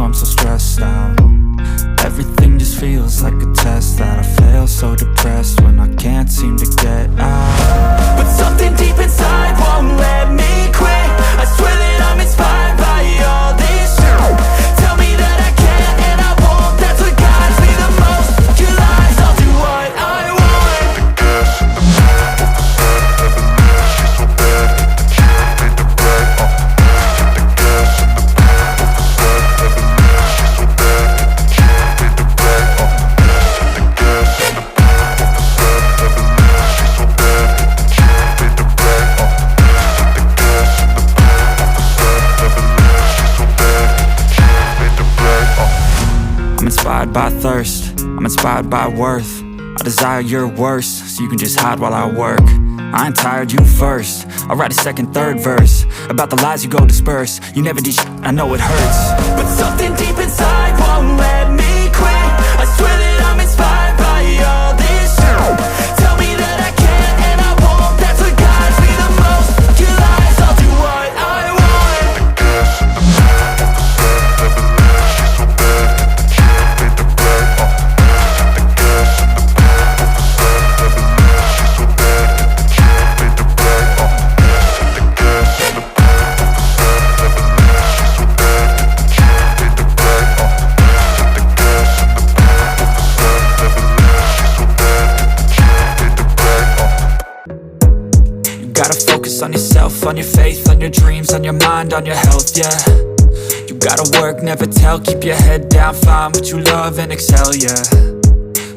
I'm so stressed out. Everything just feels like a test that I fail, so depressed when I can't seem to get out. But something deep inside won't let me quit. I swear that I'm inspired by all this shit. Tell me that I can't and I won't. That's what guides me the most. Your lies, I'll do what I want. I'm inspired by thirst, I'm inspired by worth. I desire your worst, so you can just hide while I work. I ain't tired, you first. I'll write a second, third verse about the lies you go disperse. You never did shit, I know it hurts. But something deep inside won't let me quit. I swear that I'm inspired by all this shit. Tell me that I can't and I won't. That's what guides me the most. Your lies, I'll do what I want. Gotta focus on yourself, on your faith, on your dreams, on your mind, on your health, yeah. You gotta work, never tell, keep your head down, find what you love and excel, yeah.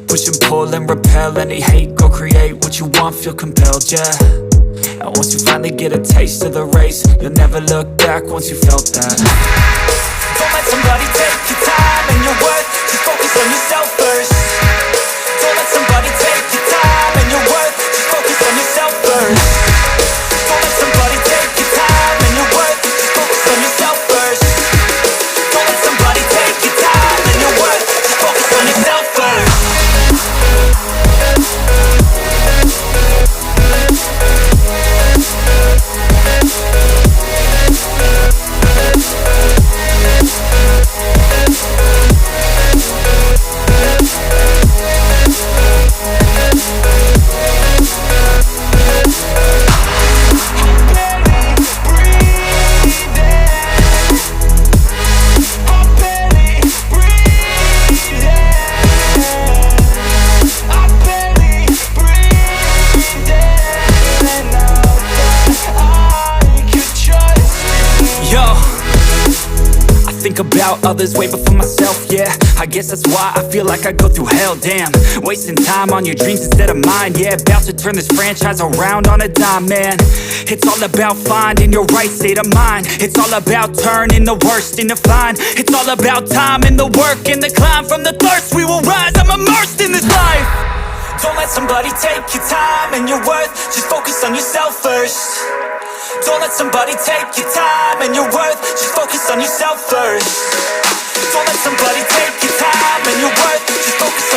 Push and pull and repel any hate, go create what you want, feel compelled, yeah. And once you finally get a taste of the race, you'll never look back once you felt that. Don't let somebody take your time and your worth, just focus on yourself first. Don't let somebody take your time and your worth, just focus on yourself first. Don't let somebody take your time and your worth, just focus on yourself first. Don't let somebody take your time and your worth, just focus on yourself first. About others way before myself, yeah. I guess that's why I feel like I go through hell, damn. Wasting time on your dreams instead of mine, yeah. About to turn this franchise around on a dime, man. It's all about finding your right state of mind. It's all about turning the worst into fine. It's all about time and the work and the climb. From the thirst we will rise, I'm immersed in this life. Don't let somebody take your time and your worth, just focus on yourself first. Don't let somebody take your time and your worth, just focus on yourself first. Don't let somebody take your time and your worth, just focus